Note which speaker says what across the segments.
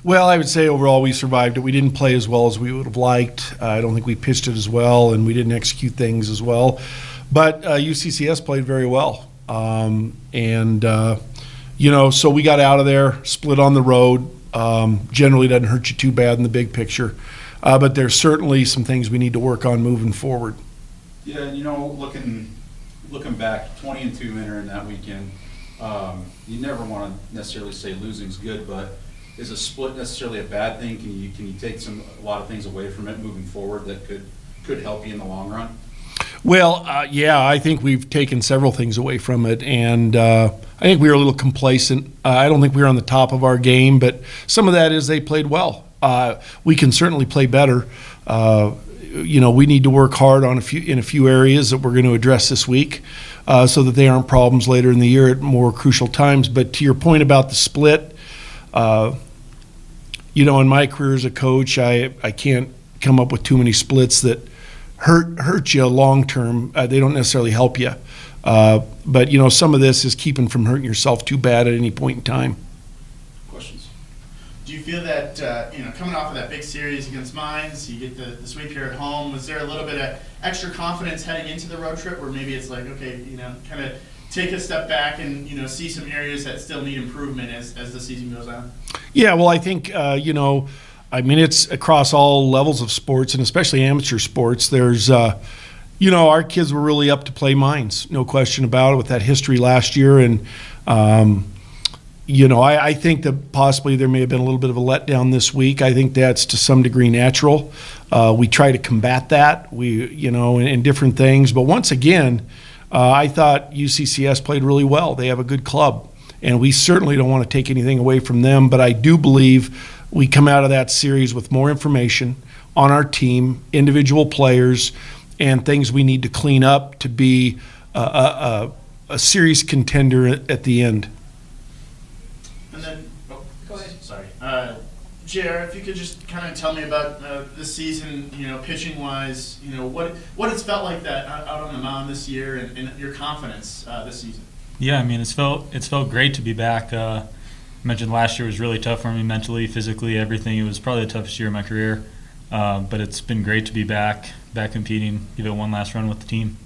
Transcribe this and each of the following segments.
Speaker 1: Well, I would say overall we survived it. We didn't play as well as we would have liked. I don't think we pitched it as well, and we didn't execute things as well. But UCCS played very well. So we got out of there, split on the road. Generally doesn't hurt you too bad in the big picture. But there's certainly some things we need to work on moving forward.
Speaker 2: Yeah, looking back, 20-2 entering that weekend, you never want to necessarily say losing's good, but is a split necessarily a bad thing? Can you take a lot of things away from it moving forward that could help you in the long run?
Speaker 1: Well, I think we've taken several things away from it, and I think we were a little complacent. I don't think we were on the top of our game, but some of that is they played well. We can certainly play better. We need to work hard in a few areas that we're going to address this week, so that they aren't problems later in the year at more crucial times. But to your point about the split, in my career as a coach, I can't come up with too many splits that hurt you long term. They don't necessarily help you. But some of this is keeping from hurting yourself too bad at any point in time.
Speaker 2: Questions?
Speaker 3: Do you feel that, coming off of that big series against Mines, you get the sweep here at home, was there a little bit of extra confidence heading into the road trip where maybe it's like, okay, kind of take a step back and, see some areas that still need improvement as the season goes on? Yeah,
Speaker 1: well, I think, it's across all levels of sports and especially amateur sports. There's, our kids were really up to play Mines, no question about it, with that history last year. And, I think that possibly there may have been a little bit of a letdown this week. I think that's to some degree natural. We try to combat that, in different things. But once again, I thought UCCS played really well. They have a good club, and we certainly don't want to take anything away from them. But I do believe we come out of that series with more information on our team, individual players, and things we need to clean up to be a serious contender at the end.
Speaker 3: And then, go ahead. Sorry. JR, if you could just kind of tell me about this season, pitching wise, what it's felt like that out on the mound this year, and your confidence this season.
Speaker 4: Yeah, it's felt great to be back. I mentioned last year was really tough for me mentally, physically, everything. It was probably the toughest year of my career, but it's been great to be back competing, give it one last run with the team.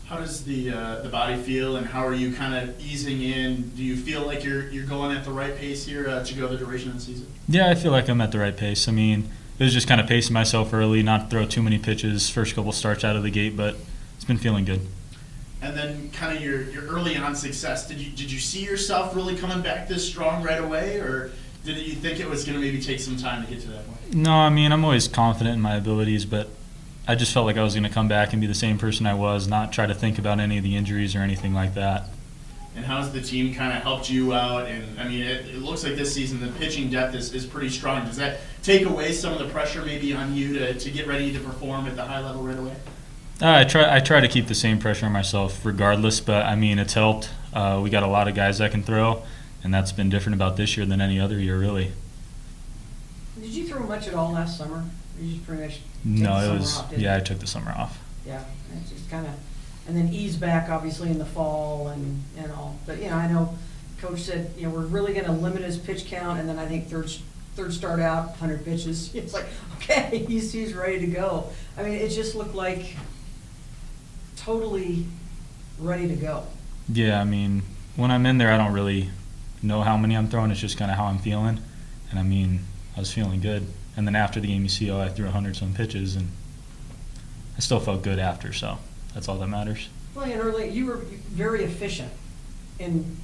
Speaker 3: How does the body feel, and how are you kind of easing in? Do you feel like you're going at the right pace here to go the duration of the season?
Speaker 4: Yeah, I feel like I'm at the right pace. It was just kind of pacing myself early, not to throw too many pitches, first couple starts out of the gate, but it's been feeling good.
Speaker 3: And then kind of your early on success, did you see yourself really coming back this strong right away, or did you think it was going to maybe take some time to get to that point?
Speaker 4: No, I'm always confident in my abilities, but I just felt like I was going to come back and be the same person I was, not try to think about any of the injuries or anything like that.
Speaker 3: And how's the team kind of helped you out? And it looks like this season the pitching depth is pretty strong. Does that take away some of the pressure maybe on you to get ready to perform at the high level right away?
Speaker 4: I try to keep the same pressure on myself regardless, but it's helped. We got a lot of guys that can throw, and that's been different about this year than any other year, really.
Speaker 5: Did you throw much at all last summer? Or you just pretty much
Speaker 4: I took the summer off.
Speaker 5: Yeah, it's just kind of, and then ease back obviously in the fall and all. But I know Coach said we're really going to limit his pitch count, and then I think third start out 100 pitches. It's like, okay, he's ready to go. It just looked like totally ready to go.
Speaker 4: Yeah, when I'm in there, I don't really know how many I'm throwing. It's just kind of how I'm feeling, and I was feeling good. And then after the game, you see, I threw 100-some pitches, and I still felt good after, so that's all that matters.
Speaker 5: Well, early you were very efficient in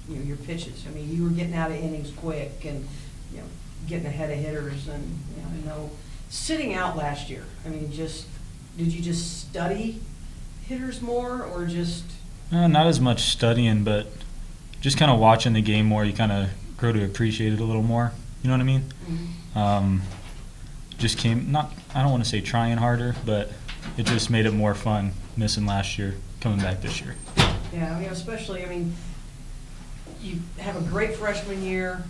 Speaker 5: your pitches. You were getting out of innings quick and getting ahead of hitters, and sitting out last year. Did you just study hitters more, or just?
Speaker 4: Not as much studying, but just kind of watching the game more. You kind of grow to appreciate it a little more. You know what I mean?
Speaker 5: Mm-hmm.
Speaker 4: I don't want to say trying harder, but it just made it more fun missing last year, coming back this year.
Speaker 5: Yeah, especially, you have a great freshman year,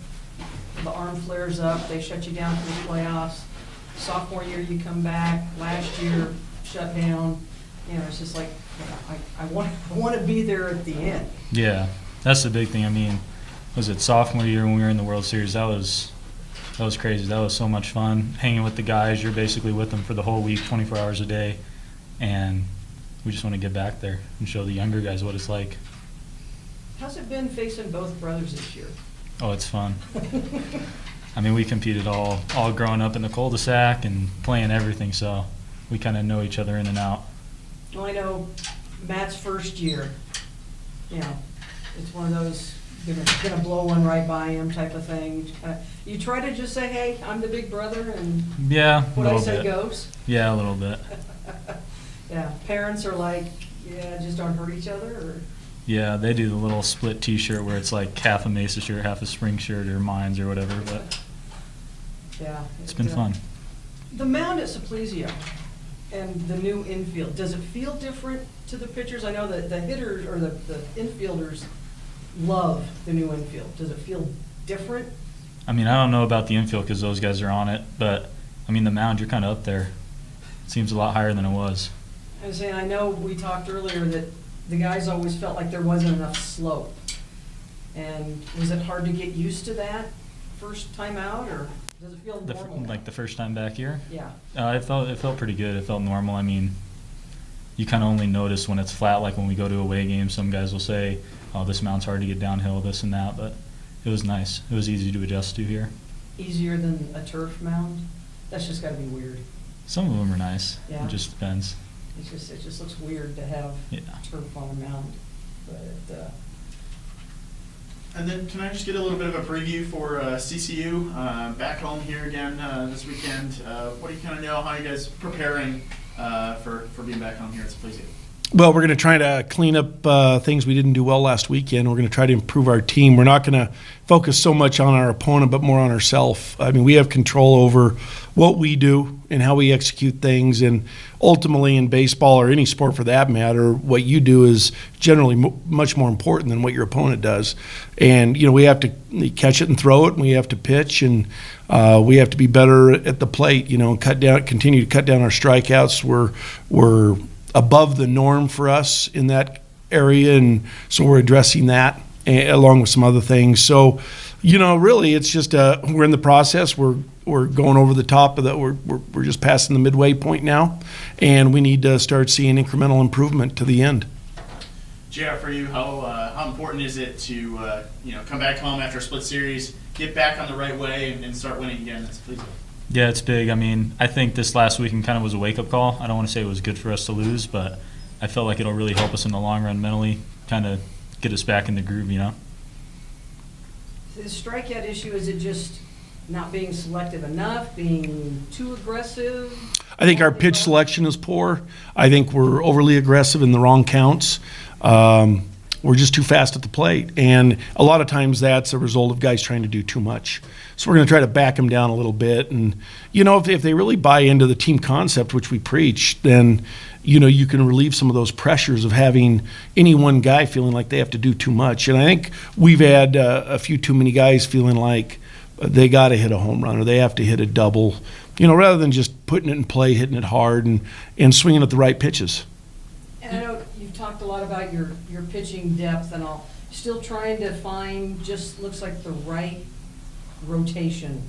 Speaker 5: the arm flares up, they shut you down for the playoffs. Sophomore year, you come back, last year, shut down. It's just like, I want to be there at the end.
Speaker 4: Yeah, that's the big thing. Was it sophomore year when we were in the World Series? That was That was crazy. That was so much fun. Hanging with the guys, you're basically with them for the whole week, 24 hours a day. And we just want to get back there and show the younger guys what it's like.
Speaker 5: How's it been facing both brothers this year?
Speaker 4: Oh, it's fun. I mean, we competed all growing up in the cul-de-sac and playing everything, so we kind of know each other in and out.
Speaker 5: Well, I know Matt's first year, you know, it's one of those, gonna blow one right by him type of thing. You try to just say, hey, I'm the big brother, and
Speaker 4: Yeah, a
Speaker 5: what I
Speaker 4: little
Speaker 5: say
Speaker 4: bit.
Speaker 5: goes.
Speaker 4: Yeah, a little bit.
Speaker 5: Yeah, parents are like, yeah, just don't hurt each other, or,
Speaker 4: Yeah, they do the little split T-shirt where it's like half a Mesa shirt, half a Spring shirt, or Mines or whatever. But
Speaker 5: yeah.
Speaker 4: it's been fun.
Speaker 5: The mound at Supplesio and the new infield, does it feel different to the pitchers? I know that the hitters or the infielders love the new infield. Does it feel different?
Speaker 4: I mean, I don't know about the infield because those guys are on it, but I mean, the mound, you're kind of up there. It seems a lot higher than it was.
Speaker 5: I was saying, I know we talked earlier that the guys always felt like there wasn't enough slope. And was it hard to get used to that first time out, or does it feel normal?
Speaker 4: Like the first time back here?
Speaker 5: Yeah.
Speaker 4: It felt pretty good. It felt normal. I mean, you kind of only notice when it's flat, like when we go to away games, some guys will say, oh, this mound's hard to get downhill, this and that, but it was nice. It was easy to adjust to here.
Speaker 5: Easier than a turf mound? That's just gotta be weird.
Speaker 4: Some of them are nice.
Speaker 5: Yeah.
Speaker 4: It just depends.
Speaker 5: It just looks weird to have
Speaker 4: Yeah.
Speaker 5: turf on a mound. But,
Speaker 3: And then can I just get a little bit of a preview for CCU back home here again this weekend? What do you kind of know? How are you guys preparing for being back home here at Supplesio?
Speaker 1: Well, we're going to try to clean up things we didn't do well last weekend. We're going to try to improve our team. We're not going to focus so much on our opponent, but more on ourselves. I mean, we have control over what we do and how we execute things. And ultimately, in baseball or any sport for that matter, what you do is generally much more important than what your opponent does. And, we have to catch it and throw it, and we have to pitch, and we have to be better at the plate, continue to cut down our strikeouts. We're above the norm for us in that area, and so we're addressing that along with some other things. So, really, it's just we're in the process. We're going over the top of that. We're just passing the midway point now, and we need to start seeing incremental improvement to the end.
Speaker 3: JR, for you, how important is it to come back home after a split series, get back on the right way, and start winning again at Supplesio?
Speaker 4: Yeah, it's big. I mean, I think this last weekend kind of was a wake-up call. I don't want to say it was good for us to lose, but I felt like it'll really help us in the long run mentally, kind of get us back in the groove,
Speaker 5: The strikeout issue, is it just not being selective enough, being too aggressive?
Speaker 1: I think our pitch selection is poor. I think we're overly aggressive in the wrong counts. We're just too fast at the plate. And a lot of times that's a result of guys trying to do too much. So we're going to try to back them down a little bit. And, if they really buy into the team concept, which we preach, then, you can relieve some of those pressures of having any one guy feeling like they have to do too much. And I think we've had a few too many guys feeling like they got to hit a home run or they have to hit a double, rather than just putting it in play, hitting it hard, and swinging at the right pitches.
Speaker 5: And I know you've talked a lot about your pitching depth and all. Still trying to find looks like the right rotation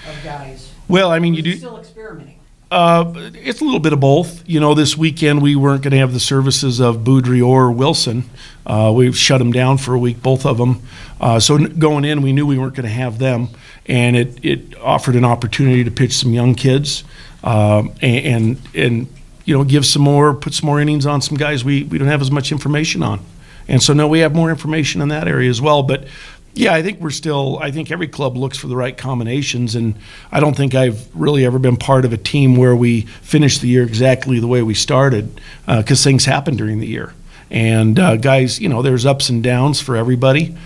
Speaker 5: of guys.
Speaker 1: Well, I mean,
Speaker 5: Or
Speaker 1: you
Speaker 5: is it
Speaker 1: do.
Speaker 5: still experimenting.
Speaker 1: It's a little bit of both. This weekend we weren't going to have the services of Boudry or Wilson. We've shut them down for a week, both of them. So going in, we knew we weren't going to have them, and it offered an opportunity to pitch some young kids, and give put some more innings on some guys we don't have as much information on. And so, no, we have more information in that area as well. But, yeah, I think I think every club looks for the right combinations, and I don't think I've really ever been part of a team where we finished the year exactly the way we started, because things happen during the year. And guys, there's ups and downs for everybody.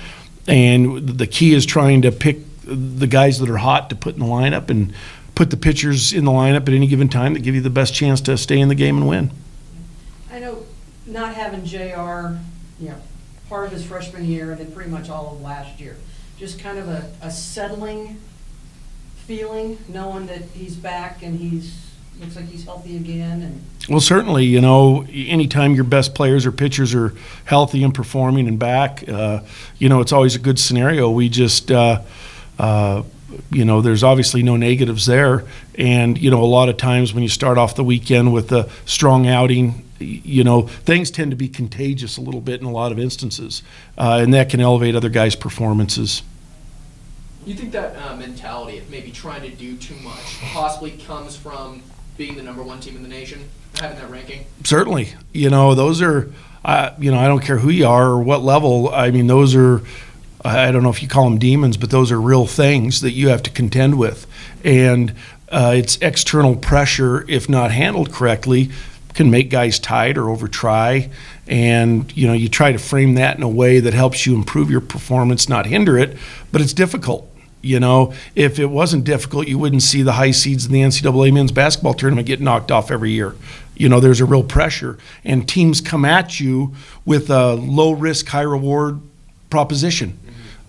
Speaker 1: And the key is trying to pick the guys that are hot to put in the lineup and put the pitchers in the lineup at any given time that give you the best chance to stay in the game and win.
Speaker 5: I know not having JR, part of his freshman year and then pretty much all of last year, just kind of a settling feeling, knowing that he's back and looks like he's healthy again. And
Speaker 1: Well, certainly, anytime your best players or pitchers are healthy and performing and back, it's always a good scenario. We just there's obviously no negatives there. And, a lot of times when you start off the weekend with a strong outing, things tend to be contagious a little bit in a lot of instances. And that can elevate other guys' performances.
Speaker 6: You think that mentality of maybe trying to do too much possibly comes from being the #1 team in the nation, having that ranking?
Speaker 1: Certainly. Those are, I don't care who you are or what level. I mean, those are, I don't know if you call them demons, but those are real things that you have to contend with. And it's external pressure, if not handled correctly, can make guys tired or over try. And, you try to frame that in a way that helps you improve your performance, not hinder it, but it's difficult. If it wasn't difficult, you wouldn't see the high seeds in the NCAA men's basketball tournament get knocked off every year. There's a real pressure, and teams come at you with a low risk, high reward proposition.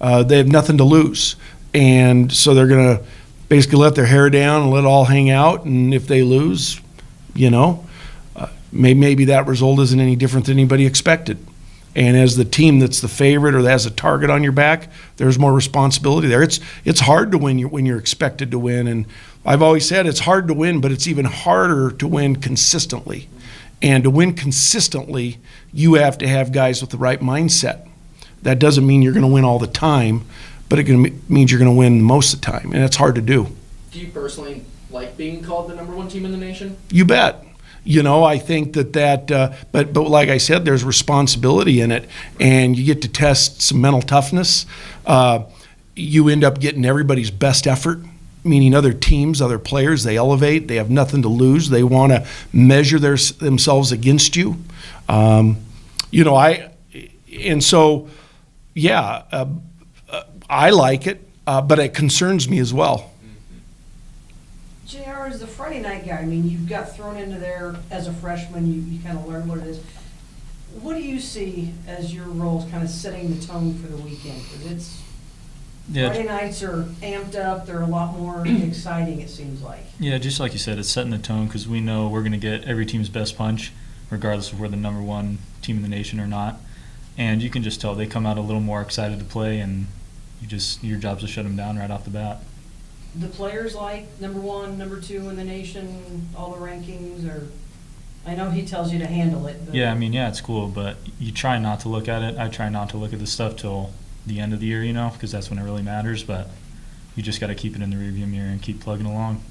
Speaker 1: They have nothing to lose, and so they're going to basically let their hair down and let it all hang out. And if they lose, maybe that result isn't any different than anybody expected. And as the team that's the favorite or that has a target on your back, there's more responsibility there. It's hard to win when you're expected to win. And I've always said it's hard to win, but it's even harder to win consistently. And to win consistently, you have to have guys with the right mindset. That doesn't mean you're going to win all the time, but it means you're going to win most of the time. And it's hard to do.
Speaker 6: Do you personally like being called the #1 team in the nation?
Speaker 1: You bet. I think but like I said, there's responsibility in it, and you get to test some mental toughness. You end up getting everybody's best effort, meaning other teams, other players, they elevate, they have nothing to lose, they want to measure themselves against you. I like it, but it concerns me as well.
Speaker 5: JR is the Friday night guy. I mean, you got thrown into there as a freshman. You kind of learned what it is. What do you see as your role kind of setting the tone for the weekend? Because Friday nights are amped up. They're a lot more exciting, it seems like.
Speaker 4: Yeah, just like you said, it's setting the tone because we know we're going to get every team's best punch, regardless of we're the #1 team in the nation or not. And you can just tell they come out a little more excited to play, and your job's to shut them down right off the bat.
Speaker 5: The players like #1, #2 in the nation, all the rankings, or I know he tells you to handle it. But
Speaker 4: Yeah, it's cool, but you try not to look at it. I try not to look at the stuff till the end of the year, because that's when it really matters. But you just got to keep it in the rearview mirror and keep plugging along.